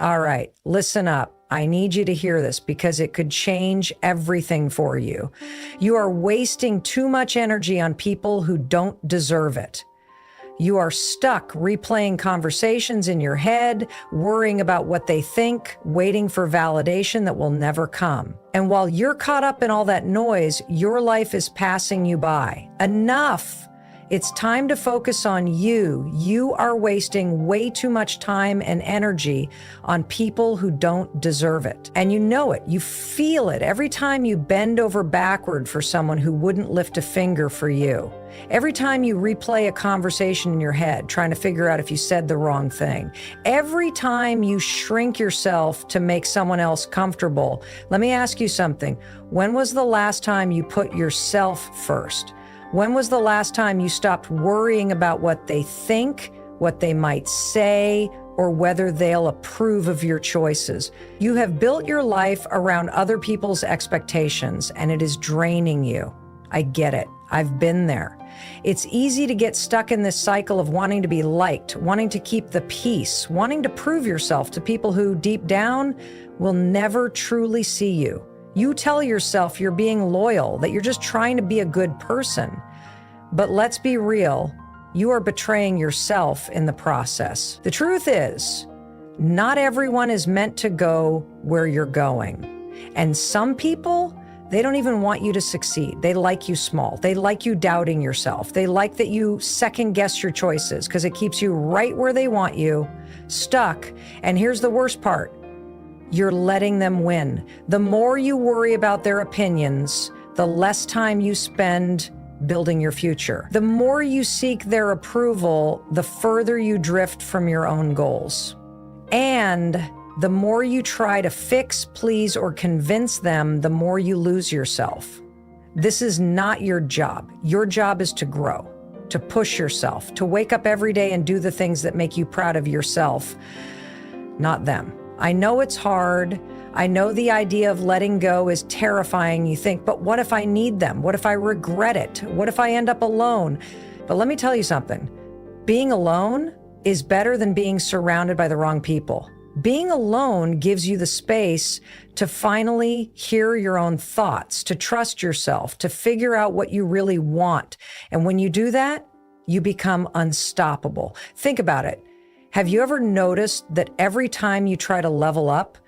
All right, listen up. I need you to hear this because it could change everything for you. You are wasting too much energy on people who don't deserve it. You are stuck replaying conversations in your head, worrying about what they think, waiting for validation that will never come. And while you're caught up in all that noise, your life is passing you by. Enough! It's time to focus on you. You are wasting way too much time and energy on people who don't deserve it. And you know it. You feel it every time you bend over backward for someone who wouldn't lift a finger for you. Every time you replay a conversation in your head, trying to figure out if you said the wrong thing. Every time you shrink yourself to make someone else comfortable. Let me ask you something. When was the last time you put yourself first? When was the last time you stopped worrying about what they think, what they might say, or whether they'll approve of your choices? You have built your life around other people's expectations, and it is draining you. I get it. I've been there. It's easy to get stuck in this cycle of wanting to be liked, wanting to keep the peace, wanting to prove yourself to people who deep down will never truly see you. You tell yourself you're being loyal, that you're just trying to be a good person. But let's be real, you are betraying yourself in the process. The truth is, not everyone is meant to go where you're going. And some people, they don't even want you to succeed. They like you small. They like you doubting yourself. They like that you second guess your choices because it keeps you right where they want you, stuck. And here's the worst part. You're letting them win. The more you worry about their opinions, the less time you spend building your future. The more you seek their approval, the further you drift from your own goals. And the more you try to fix, please, or convince them, the more you lose yourself. This is not your job. Your job is to grow, to push yourself, to wake up every day and do the things that make you proud of yourself, not them. I know it's hard. I know the idea of letting go is terrifying. You think, but what if I need them? What if I regret it? What if I end up alone? But let me tell you something. Being alone is better than being surrounded by the wrong people. Being alone gives you the space to finally hear your own thoughts, to trust yourself, to figure out what you really want. And when you do that, you become unstoppable. Think about it. Have you ever noticed that every time you try to level up,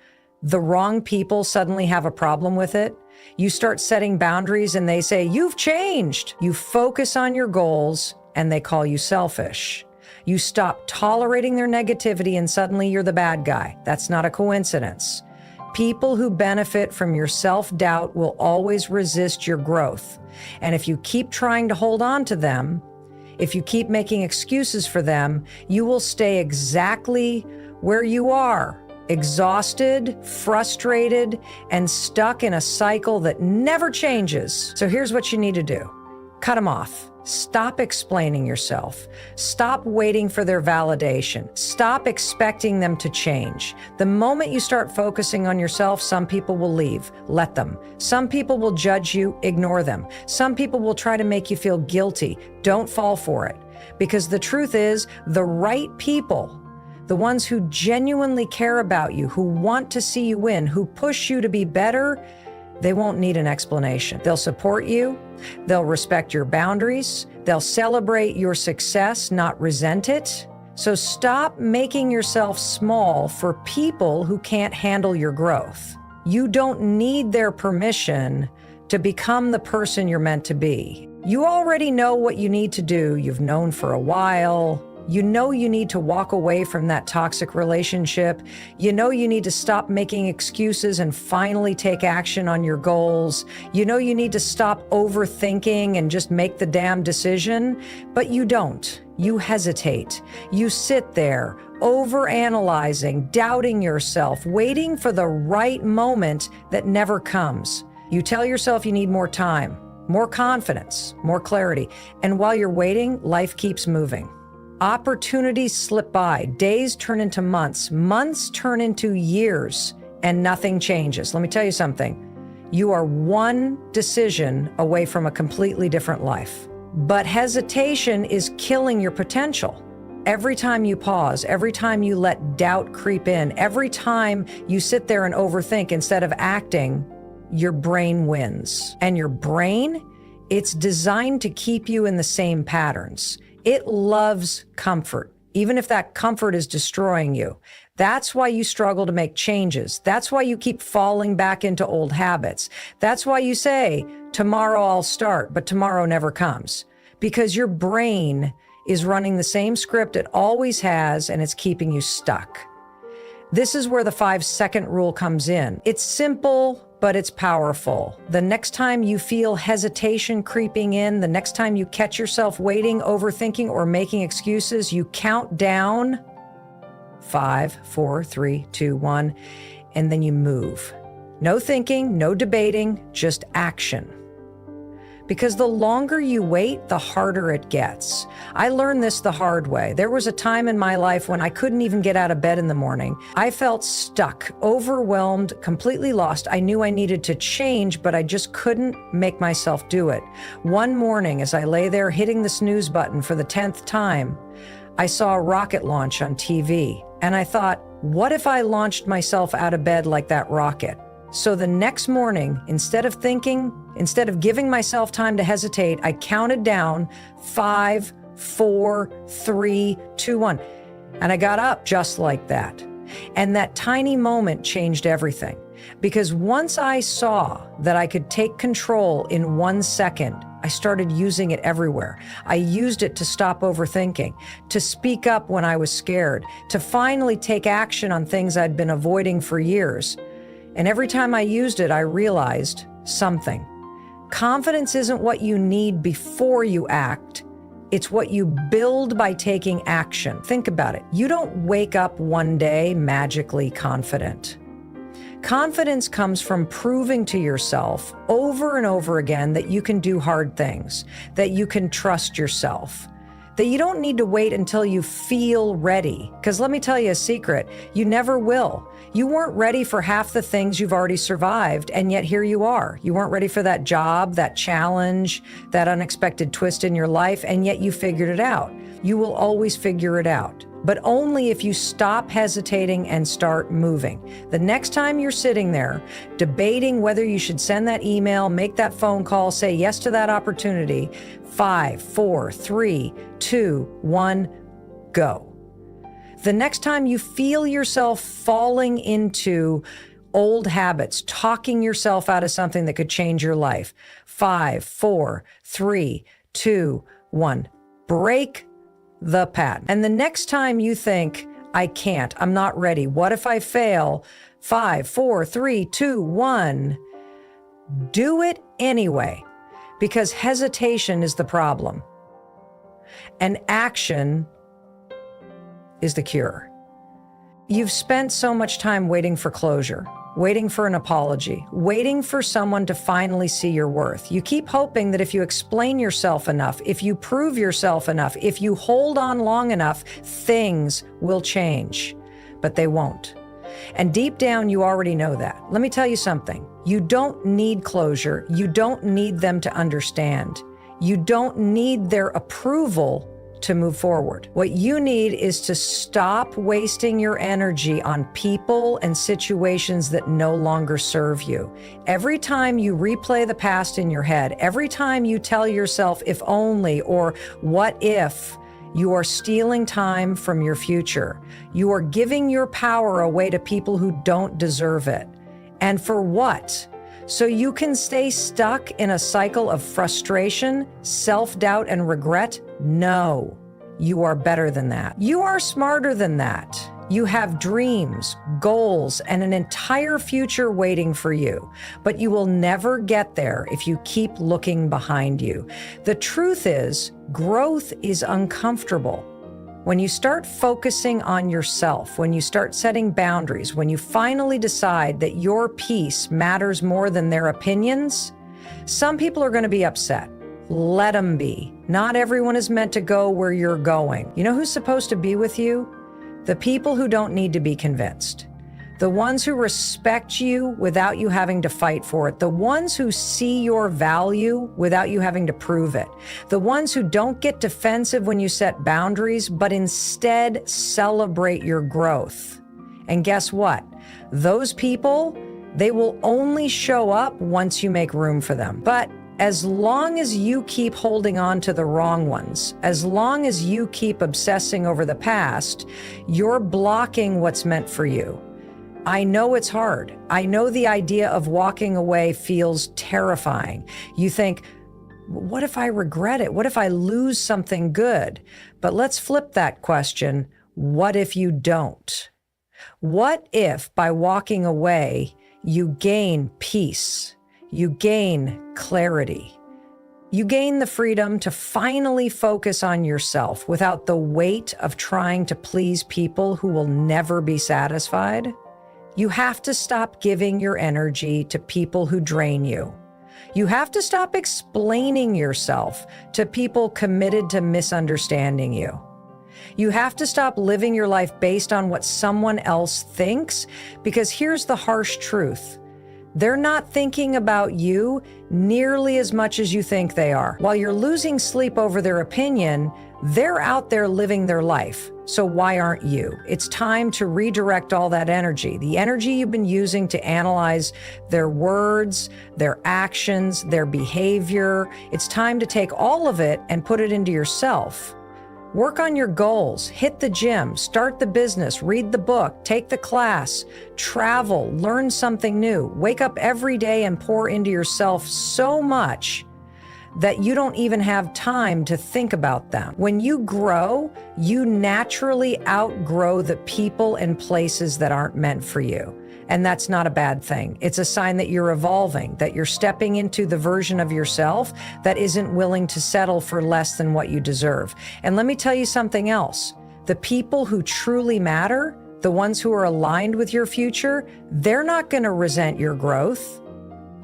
the wrong people suddenly have a problem with it? You start setting boundaries and they say, "You've changed." You focus on your goals and they call you selfish. You stop tolerating their negativity and suddenly you're the bad guy. That's not a coincidence. People who benefit from your self-doubt will always resist your growth. And if you keep trying to hold on to them, if you keep making excuses for them, you will stay exactly where you are, exhausted, frustrated, and stuck in a cycle that never changes. So here's what you need to do. Cut them off. Stop explaining yourself. Stop waiting for their validation. Stop expecting them to change. The moment you start focusing on yourself, some people will leave. Let them. Some people will judge you. Ignore them. Some people will try to make you feel guilty. Don't fall for it. Because the truth is, the right people, the ones who genuinely care about you, who want to see you win, who push you to be better, they won't need an explanation. They'll support you. They'll respect your boundaries. They'll celebrate your success, not resent it. So stop making yourself small for people who can't handle your growth. You don't need their permission to become the person you're meant to be. You already know what you need to do. You've known for a while. You know you need to walk away from that toxic relationship. You know you need to stop making excuses and finally take action on your goals. You know you need to stop overthinking and just make the damn decision, but you don't. You hesitate. You sit there, overanalyzing, doubting yourself, waiting for the right moment that never comes. You tell yourself you need more time, more confidence, more clarity. And while you're waiting, life keeps moving. Opportunities slip by, days turn into months, months turn into years, and nothing changes. Let me tell you something. You are one decision away from a completely different life. But hesitation is killing your potential. Every time you pause, every time you let doubt creep in, every time you sit there and overthink instead of acting, your brain wins. And your brain, it's designed to keep you in the same patterns. It loves comfort, even if that comfort is destroying you. That's why you struggle to make changes. That's why you keep falling back into old habits. That's why you say, tomorrow I'll start, but tomorrow never comes. Because your brain is running the same script it always has, and it's keeping you stuck. This is where the 5-second rule comes in. It's simple, but it's powerful. The next time you feel hesitation creeping in, the next time you catch yourself waiting, overthinking, or making excuses, you count down 5, 4, 3, 2, 1, and then you move. No thinking, no debating, just action. Because the longer you wait, the harder it gets. I learned this the hard way. There was a time in my life when I couldn't even get out of bed in the morning. I felt stuck, overwhelmed, completely lost. I knew I needed to change, but I just couldn't make myself do it. One morning, as I lay there hitting the snooze button for the 10th time, I saw a rocket launch on TV, and I thought, what if I launched myself out of bed like that rocket? So the next morning, instead of giving myself time to hesitate, I counted down 5, 4, 3, 2, 1. And I got up just like that. And that tiny moment changed everything. Because once I saw that I could take control in 1 second, I started using it everywhere. I used it to stop overthinking, to speak up when I was scared, to finally take action on things I'd been avoiding for years. And every time I used it, I realized something. Confidence isn't what you need before you act. It's what you build by taking action. Think about it. You don't wake up one day magically confident. Confidence comes from proving to yourself over and over again that you can do hard things, that you can trust yourself, that you don't need to wait until you feel ready. Because let me tell you a secret, you never will. You weren't ready for half the things you've already survived, and yet here you are. You weren't ready for that job, that challenge, that unexpected twist in your life, and yet you figured it out. You will always figure it out, but only if you stop hesitating and start moving. The next time you're sitting there debating whether you should send that email, make that phone call, say yes to that opportunity, 5, 4, 3, 2, 1, go. The next time you feel yourself falling into old habits, talking yourself out of something that could change your life, 5, 4, 3, 2, 1, break the pattern. And the next time you think, I can't, I'm not ready, what if I fail? 5, 4, 3, 2, 1, do it anyway, because hesitation is the problem. And action is the cure. You've spent so much time waiting for closure, waiting for an apology, waiting for someone to finally see your worth. You keep hoping that if you explain yourself enough, if you prove yourself enough, if you hold on long enough, things will change, but they won't. And deep down, you already know that. Let me tell you something. You don't need closure. You don't need them to understand. You don't need their approval to move forward. What you need is to stop wasting your energy on people and situations that no longer serve you. Every time you replay the past in your head, every time you tell yourself if only or what if, you are stealing time from your future. You are giving your power away to people who don't deserve it. And for what? So you can stay stuck in a cycle of frustration, self-doubt, and regret? No, you are better than that. You are smarter than that. You have dreams, goals, and an entire future waiting for you, but you will never get there if you keep looking behind you. The truth is, growth is uncomfortable. When you start focusing on yourself, when you start setting boundaries, when you finally decide that your peace matters more than their opinions, some people are going to be upset. Let them be. Not everyone is meant to go where you're going. You know who's supposed to be with you? The people who don't need to be convinced. The ones who respect you without you having to fight for it. The ones who see your value without you having to prove it. The ones who don't get defensive when you set boundaries, but instead celebrate your growth. And guess what? Those people, they will only show up once you make room for them. But as long as you keep holding on to the wrong ones, as long as you keep obsessing over the past, you're blocking what's meant for you. I know it's hard. I know the idea of walking away feels terrifying. You think, what if I regret it? What if I lose something good? But let's flip that question. What if you don't? What if by walking away, you gain peace? You gain clarity. You gain the freedom to finally focus on yourself without the weight of trying to please people who will never be satisfied. You have to stop giving your energy to people who drain you. You have to stop explaining yourself to people committed to misunderstanding you. You have to stop living your life based on what someone else thinks, because here's the harsh truth. They're not thinking about you nearly as much as you think they are. While you're losing sleep over their opinion, they're out there living their life. So why aren't you? It's time to redirect all that energy, the energy you've been using to analyze their words, their actions, their behavior. It's time to take all of it and put it into yourself. Work on your goals, hit the gym, start the business, read the book, take the class, travel, learn something new, wake up every day and pour into yourself so much that you don't even have time to think about them. When you grow, you naturally outgrow the people and places that aren't meant for you. And that's not a bad thing. It's a sign that you're evolving, that you're stepping into the version of yourself that isn't willing to settle for less than what you deserve. And let me tell you something else. The people who truly matter, the ones who are aligned with your future, they're not going to resent your growth.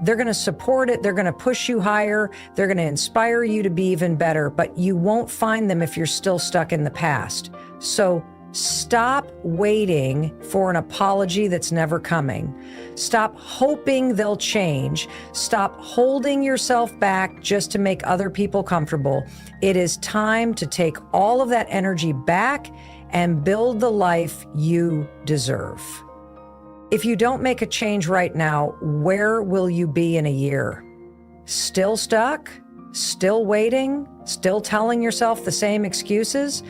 They're going to support it. They're going to push you higher. They're going to inspire you to be even better, but you won't find them if you're still stuck in the past. So stop waiting for an apology that's never coming. Stop hoping they'll change. Stop holding yourself back just to make other people comfortable. It is time to take all of that energy back and build the life you deserve. If you don't make a change right now, where will you be in a year? Still stuck? Still waiting? Still telling yourself the same excuses?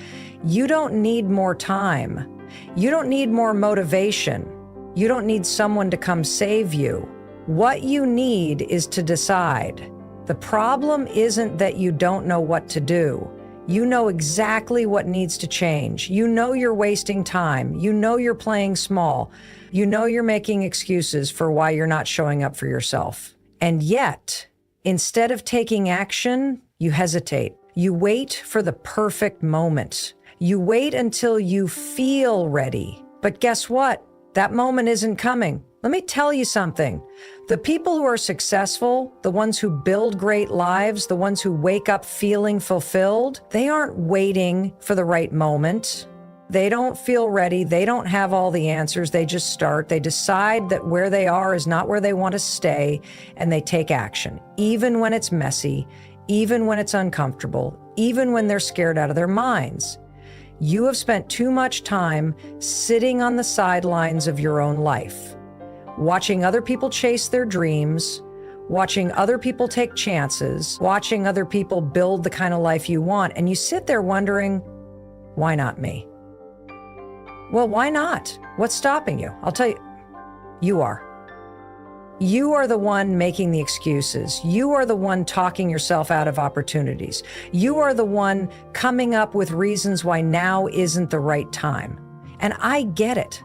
You don't need more time. You don't need more motivation. You don't need someone to come save you. What you need is to decide. The problem isn't that you don't know what to do. You know exactly what needs to change. You know you're wasting time. You know you're playing small. You know you're making excuses for why you're not showing up for yourself. And yet, instead of taking action, you hesitate. You wait for the perfect moment. You wait until you feel ready. But guess what? That moment isn't coming. Let me tell you something. The people who are successful, the ones who build great lives, the ones who wake up feeling fulfilled, they aren't waiting for the right moment. They don't feel ready. They don't have all the answers. They just start. They decide that where they are is not where they want to stay, and they take action, even when it's messy, even when it's uncomfortable, even when they're scared out of their minds. You have spent too much time sitting on the sidelines of your own life, watching other people chase their dreams, watching other people take chances, watching other people build the kind of life you want, and you sit there wondering, why not me? Well, why not? What's stopping you? I'll tell you, you are. You are the one making the excuses. You are the one talking yourself out of opportunities. You are the one coming up with reasons why now isn't the right time. And I get it.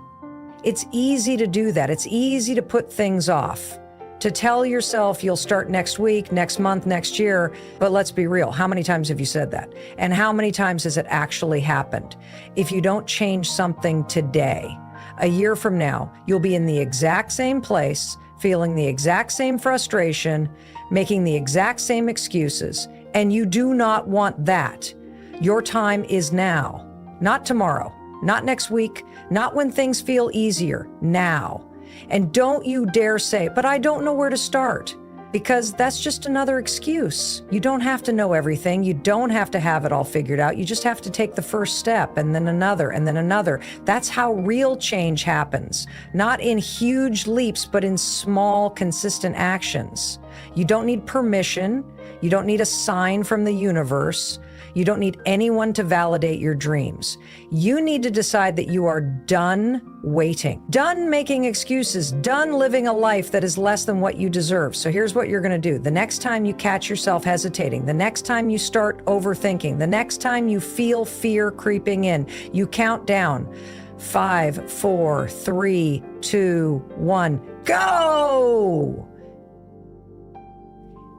It's easy to do that. It's easy to put things off, to tell yourself you'll start next week, next month, next year. But let's be real. How many times have you said that? And how many times has it actually happened? If you don't change something today, a year from now, you'll be in the exact same place, feeling the exact same frustration, making the exact same excuses. And you do not want that. Your time is now, not tomorrow. not next week, not when things feel easier, now. And don't you dare say, but I don't know where to start, because that's just another excuse. You don't have to know everything. You don't have to have it all figured out. You just have to take the first step, and then another, and then another. That's how real change happens. Not in huge leaps, but in small, consistent actions. You don't need permission. You don't need a sign from the universe. You don't need anyone to validate your dreams. You need to decide that you are done waiting, done making excuses, done living a life that is less than what you deserve. So here's what you're going to do. The next time you catch yourself hesitating, the next time you start overthinking, the next time you feel fear creeping in, you count down. 5, 4, 3, 2, 1, go!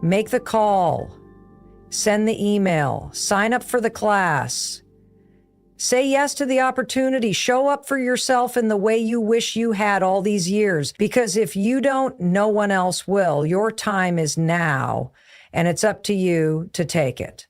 Make the call. Send the email, sign up for the class, say yes to the opportunity, show up for yourself in the way you wish you had all these years. Because if you don't, no one else will. Your time is now, and it's up to you to take it.